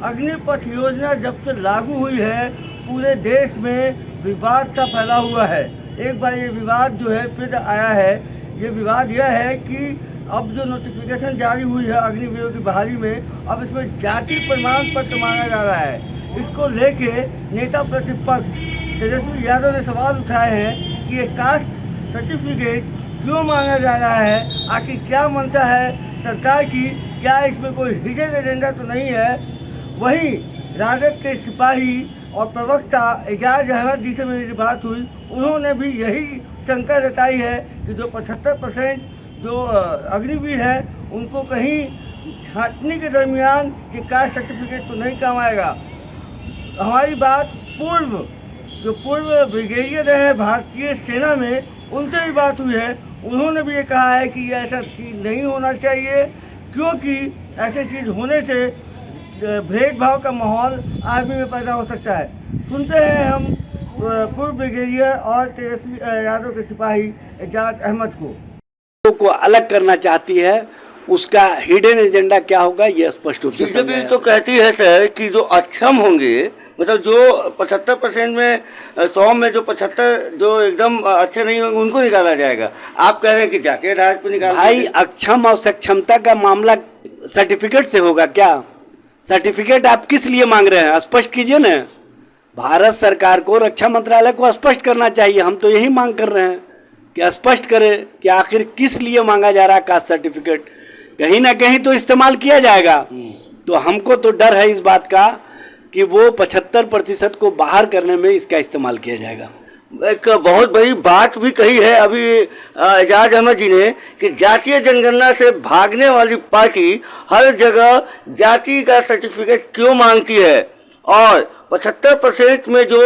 अग्निपथ योजना जब से लागू हुई है पूरे देश में विवाद सा फैला हुआ है। एक बार ये विवाद जो है फिर आया है। ये विवाद यह है कि अब जो नोटिफिकेशन जारी हुई है अग्निवीरों की बहाली में, अब इसमें जाति प्रमाण पत्र मांगा जा रहा है। इसको लेके नेता प्रतिपक्ष तेजस्वी यादव ने सवाल उठाए हैं कि ये कास्ट सर्टिफिकेट क्यों मांगा जा रहा है, आखिर क्या मनता है सरकार की, क्या इसमें कोई हिडन एजेंडा तो नहीं है। वहीं राजद के सिपाही और प्रवक्ता एजाज अहमद जी से मेरी बात हुई, उन्होंने भी यही शंका जताई है कि जो 75% जो अग्निवीर है उनको कहीं छांटने के दरमियान ये कास्ट सर्टिफिकेट तो नहीं काम आएगा। हमारी बात पूर्व ब्रिगेडियर रहे भारतीय सेना में, उनसे भी बात हुई है। उन्होंने भी ये कहा है कि ये ऐसा चीज़ नहीं होना चाहिए, क्योंकि ऐसी चीज़ होने से भेदभाव का माहौल आर्मी में पैदा हो सकता है। सुनते हैं हम पूर्व ब्रिगेडियर और तेजस्वी यादव के सिपाही एजाज अहमद को अलग करना चाहती है, उसका हिडन एजेंडा क्या होगा ये स्पष्ट रूप से बीजेपी तो कहती है सर कि जो अक्षम होंगे, मतलब जो 75% में 100 में जो 75 जो एकदम अच्छे नहीं होंगे उनको निकाला जाएगा। आप कह रहे हैं कि जाके राज को निकाल। भाई अक्षम और सक्षमता का मामला सर्टिफिकेट से होगा क्या? सर्टिफिकेट आप किस लिए मांग रहे हैं, स्पष्ट कीजिए ना। भारत सरकार को, रक्षा मंत्रालय को स्पष्ट करना चाहिए। हम तो यही मांग कर रहे हैं कि स्पष्ट करें कि आखिर किस लिए मांगा जा रहा है कास्ट सर्टिफिकेट। कहीं ना कहीं तो इस्तेमाल किया जाएगा। तो हमको तो डर है इस बात का कि वो 75% को बाहर करने में इसका इस्तेमाल किया जाएगा। एक बहुत बड़ी बात भी कही है अभी एजाज अहमद जी ने कि जातीय जनगणना से भागने वाली पार्टी हर जगह जाति का सर्टिफिकेट क्यों मांगती है, और 75% में जो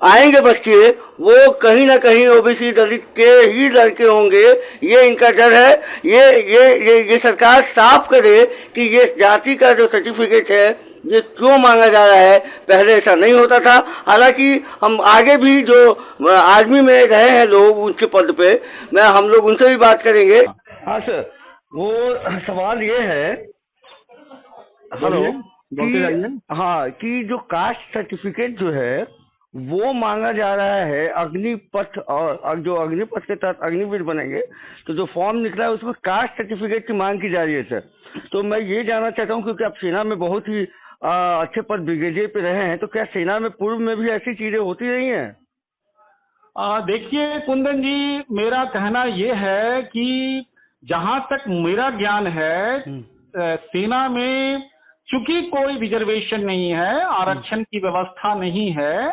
आएंगे बच्चे वो कहीं ना कहीं ओबीसी दलित के ही लड़के होंगे। ये इनका डर है। ये सरकार साफ करे कि ये जाति का जो सर्टिफिकेट है ये क्यों मांगा जा रहा है। पहले ऐसा नहीं होता था। हालांकि हम आगे भी जो आर्मी में रहे हैं लोग उनके पद पे, हम लोग उनसे भी बात करेंगे। हाँ सर, वो सवाल ये है, हेलो, हाँ, कि जो कास्ट सर्टिफिकेट जो है वो मांगा जा रहा है अग्निपथ, और जो अग्निपथ के तहत अग्निवीर बनेंगे तो जो फॉर्म निकला है उसमें कास्ट सर्टिफिकेट की मांग की जा रही है सर। तो मैं ये जानना चाहता हूँ, क्योंकि आप सेना में बहुत ही अच्छे पद ब्रिगेडियर पे रहे हैं, तो क्या सेना में पूर्व में भी ऐसी चीजें होती रही हैं? देखिए कुंदन जी, मेरा कहना ये है कि जहां तक मेरा ज्ञान है, सेना में चूंकि कोई रिजर्वेशन नहीं है, आरक्षण की व्यवस्था नहीं है,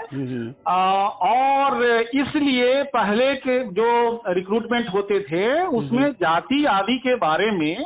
और इसलिए पहले के जो रिक्रूटमेंट होते थे उसमें जाति आदि के बारे में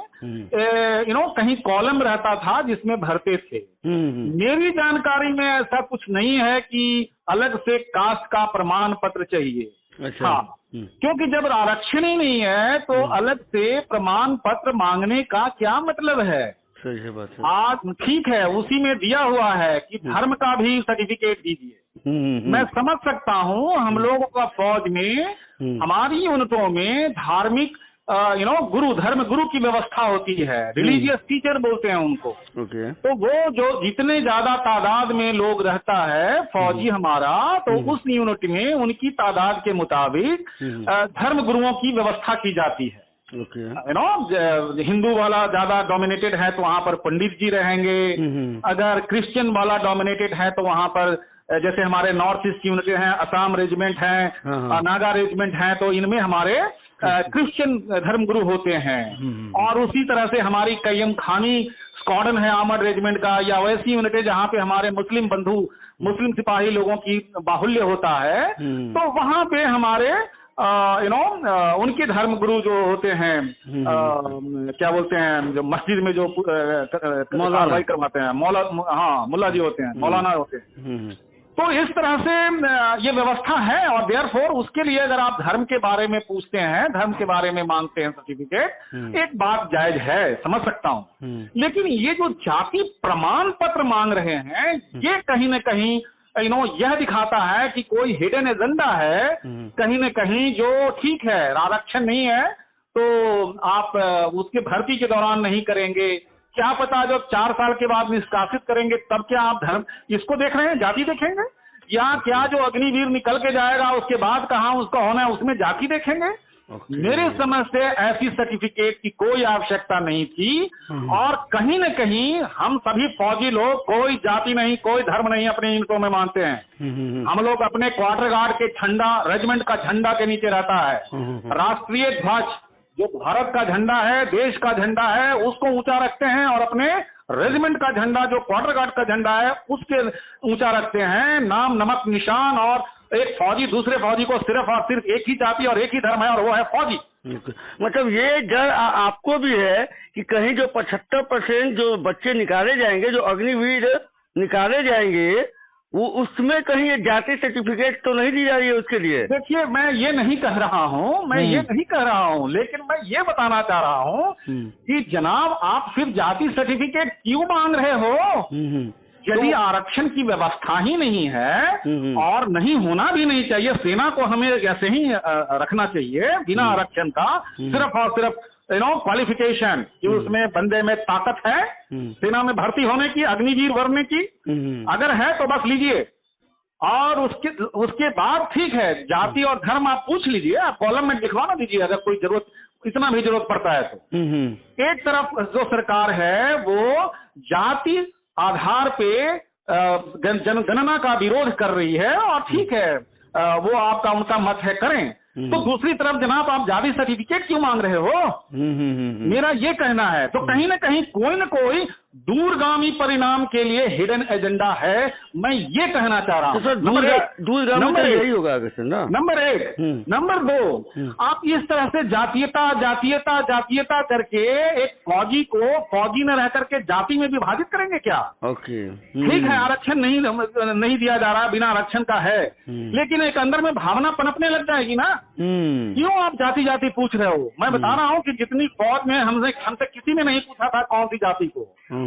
कहीं कॉलम रहता था जिसमें भरते थे। मेरी जानकारी में ऐसा कुछ नहीं है कि अलग से कास्ट का प्रमाण पत्र चाहिए। अच्छा। हाँ, क्योंकि जब आरक्षण ही नहीं है तो अलग से प्रमाण पत्र मांगने का क्या मतलब है। सही बात है। आज ठीक है, उसी में दिया हुआ है कि धर्म का भी सर्टिफिकेट दीजिए। मैं समझ सकता हूँ, हम लोगों का फौज में, हमारी यूनिटों में धार्मिक धर्म गुरु की व्यवस्था होती है, रिलीजियस टीचर बोलते हैं उनको। तो वो जो जितने ज्यादा तादाद में लोग रहता है फौजी हमारा, तो उस यूनिट में उनकी तादाद के मुताबिक धर्म गुरुओं की व्यवस्था की जाती है। हिंदू वाला ज्यादा डोमिनेटेड है तो वहां पर पंडित जी रहेंगे। अगर क्रिश्चियन वाला डोमिनेटेड है तो वहां पर जैसे हमारे नॉर्थ ईस्ट यूनिट हैं, असम रेजिमेंट है, नागा रेजिमेंट है, तो इनमें हमारे क्रिश्चियन धर्मगुरु होते हैं। और उसी तरह से हमारी कय्यम खानी स्क्वाड्रन है आर्मर्ड रेजिमेंट का, या वैसी यूनिट है जहाँ पे हमारे मुस्लिम बंधु, मुस्लिम सिपाही लोगों की बाहुल्य होता है। तो वहां पे हमारे उनके धर्मगुरु जो होते हैं, क्या बोलते हैं, जो मस्जिद में जो कार्रवाई करवाते हैं, मुल्ला जी होते हैं, मौलाना होते हैं। तो इस तरह से ये व्यवस्था है, और देयरफॉर उसके लिए अगर आप धर्म के बारे में पूछते हैं, धर्म के बारे में मांगते हैं सर्टिफिकेट, एक बात जायज है, समझ सकता हूँ। लेकिन ये जो जाति प्रमाण पत्र मांग रहे हैं, ये कहीं न कहीं यह दिखाता है कि कोई हिडन एजेंडा है कहीं न कहीं। जो ठीक है, आरक्षण नहीं है तो आप उसके भर्ती के दौरान नहीं करेंगे, क्या पता जब 4 साल के बाद निष्कासित करेंगे तब क्या आप धर्म इसको देख रहे हैं, जाति देखेंगे? या क्या जो अग्निवीर निकल के जाएगा उसके बाद कहाँ उसका होना है उसमें जाति देखेंगे? मेरे समझ से ऐसी सर्टिफिकेट की कोई आवश्यकता नहीं थी। और कहीं न कहीं हम सभी फौजी लोग कोई जाति नहीं, कोई धर्म नहीं अपने यूनिटों में मानते हैं। हम लोग अपने क्वार्टर गार्ड के झंडा, रेजिमेंट का झंडा के नीचे रहता है। राष्ट्रीय ध्वज जो भारत का झंडा है, देश का झंडा है, उसको ऊंचा रखते हैं और अपने रेजिमेंट का झंडा जो क्वार्टर गार्ड का झंडा है उसके ऊंचा रखते हैं। नाम, नमक, निशान, और एक फौजी दूसरे फौजी को सिर्फ और सिर्फ एक ही जाति और एक ही धर्म है और वो है फौजी। मतलब ये डर आपको भी है कि कहीं जो 75% जो बच्चे निकाले जाएंगे, जो अग्निवीर निकाले जाएंगे, वो उसमें कहीं ये जाति सर्टिफिकेट तो नहीं दी जा रही है उसके लिए? देखिए, मैं ये नहीं कह रहा हूँ, लेकिन मैं ये बताना चाह रहा हूँ कि जनाब आप फिर जाति सर्टिफिकेट क्यों मांग रहे हो? यदि आरक्षण की व्यवस्था ही नहीं है और नहीं होना भी नहीं चाहिए, सेना को हमें ऐसे ही रखना चाहिए बिना आरक्षण का, सिर्फ और सिर्फ क्वालिफिकेशन कि उसमें बंदे में ताकत है सेना में भर्ती होने की, अग्निवीर बनने की, अगर है तो बस लीजिए। और उसके बाद ठीक है, जाति और धर्म आप पूछ लीजिए, आप कॉलम में लिखवा दीजिए अगर कोई जरूरत, इतना भी जरूरत पड़ता है तो। एक तरफ जो सरकार है वो जाति आधार पे जनगणना का विरोध कर रही है और ठीक है, वो आपका उनका मत है, करें। तो दूसरी तरफ जनाब आप जाति सर्टिफिकेट क्यों मांग रहे हो? मेरा ये कहना है। तो कहीं ना कहीं कोई न कोई दूरगामी परिणाम के लिए हिडन एजेंडा है, मैं ये कहना चाह रहा हूँ। यही होगा ना। नंबर 1। नंबर 2, आप इस तरह से जातीयता करके एक फौजी को फौजी न रह करके जाति में विभाजित करेंगे क्या? ओके, ठीक है, आरक्षण नहीं दिया जा रहा, बिना आरक्षण का है, लेकिन एक अंदर में भावना पनपने लग जाएगी ना। क्यों आप जाति पूछ रहे हो? मैं बता रहा हूँ कि जितनी फौज में हमसे किसी ने नहीं पूछा था कौन सी जाति को,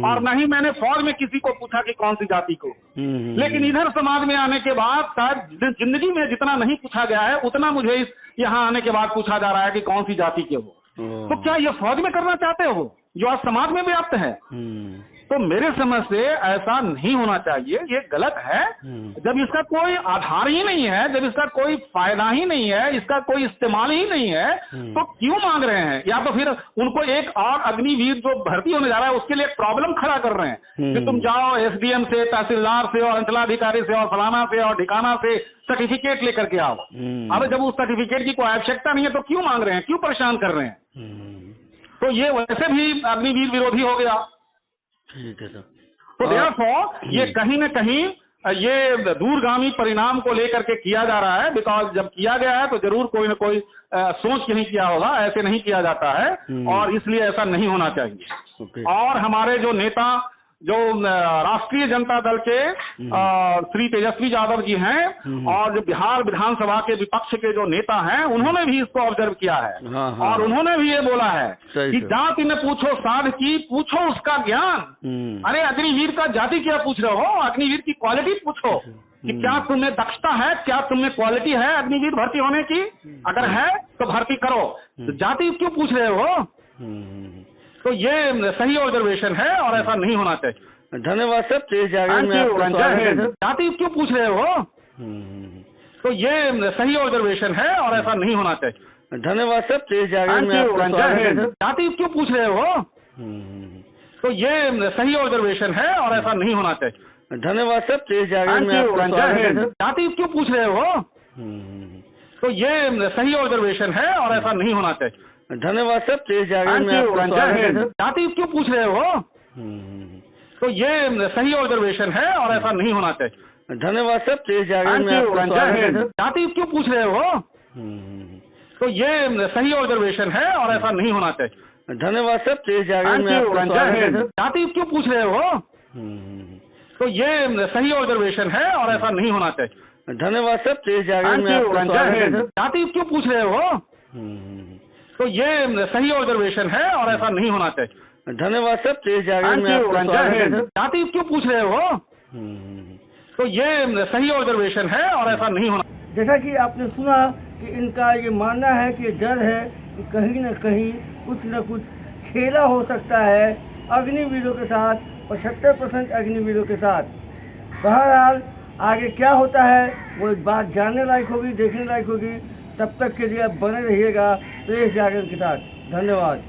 और न ही मैंने फौज में किसी को पूछा कि कौन सी जाति को। लेकिन इधर समाज में आने के बाद शायद जिंदगी में जितना नहीं पूछा गया है उतना मुझे यहाँ आने के बाद पूछा जा रहा है कि कौन सी जाति के हो। तो क्या ये फौज में करना चाहते हो जो आज समाज में व्याप्त है? तो मेरे समझ से ऐसा नहीं होना चाहिए, ये गलत है। जब इसका कोई आधार ही नहीं है, जब इसका कोई फायदा ही नहीं है, इसका कोई इस्तेमाल ही नहीं है, तो क्यों मांग रहे हैं? या तो फिर उनको एक और अग्निवीर जो भर्ती होने जा रहा है उसके लिए एक प्रॉब्लम खड़ा कर रहे हैं कि तुम जाओ एसडीएम से, तहसीलदार से और अंचलाधिकारी से और फलाना से और ठिकाना से सर्टिफिकेट लेकर के आओ। अब जब उस सर्टिफिकेट की कोई आवश्यकता नहीं है तो क्यों मांग रहे हैं, क्यों परेशान कर रहे हैं? तो ये वैसे भी अग्निवीर विरोधी हो गया। ठीक है सर। तो therefore ये कहीं न कहीं ये दूरगामी परिणाम को लेकर के किया जा रहा है। बिकॉज जब किया गया है तो जरूर कोई न कोई सोच के नहीं किया होगा, ऐसे नहीं किया जाता है और इसलिए ऐसा नहीं होना चाहिए। और हमारे जो नेता जो राष्ट्रीय जनता दल के श्री तेजस्वी यादव जी हैं और जो बिहार विधानसभा के विपक्ष के जो नेता हैं उन्होंने भी इसको ऑब्जर्व किया है। और उन्होंने भी ये बोला है कि जाति न पूछो साध की, पूछो उसका ज्ञान। अरे अग्निवीर का जाति क्या पूछ रहे हो? अग्निवीर की क्वालिटी पूछो कि क्या तुम्हें दक्षता है, क्या तुम्हें क्वालिटी है अग्निवीर भर्ती होने की? अगर है तो भर्ती करो, तो जाति क्यों पूछ रहे हो? तो ये सही ऑब्जर्वेशन है और ऐसा नहीं होना चाहिए। धन्यवाद सर, तेज जाति क्यों पूछ रहे हो? तो ये सही ऑब्जर्वेशन है और ऐसा नहीं होना चाहिए। धन्यवाद सर, तेज जाति क्यों पूछ रहे हो? तो ये सही ऑब्जर्वेशन है और ऐसा नहीं होना चाहिए। धन्यवाद सर, तेज जाति क्यों पूछ रहे हो? तो ये सही ऑब्जर्वेशन है और ऐसा नहीं होना चाहिए। धन्यवाद सर, तेज जाति क्यों पूछ रहे हो? तो ये सही ऑब्जर्वेशन है और ऐसा नहीं होना चाहिए। धन्यवाद सर, तेज जाति क्यों पूछ रहे हो? तो ये सही ऑब्जर्वेशन है और ऐसा नहीं होना चाहिए। धन्यवाद सर, तेज जाति क्यों पूछ रहे हो? तो ये सही ऑब्जर्वेशन है और ऐसा नहीं होना चाहिए। धन्यवाद सर, तेज जाति क्यों पूछ रहे हो? तो ये सही ऑब्जर्वेशन है और ऐसा नहीं होना चाहिए। धन्यवाद सर, तेज जाति क्यों पूछ रहे हो? तो ये सही ऑब्जर्वेशन है और ऐसा नहीं होना। जैसा कि आपने सुना कि इनका ये मानना है कि डर है कि कहीं न कहीं कुछ न कुछ खेला हो सकता है अग्निवीरों के साथ, 75% अग्निवीरों के साथ। बहरहाल आगे क्या होता है वो बात जानने लायक होगी, देखने लायक होगी। तब तक के लिए आप बने रहिएगा देश जागरण के साथ। धन्यवाद।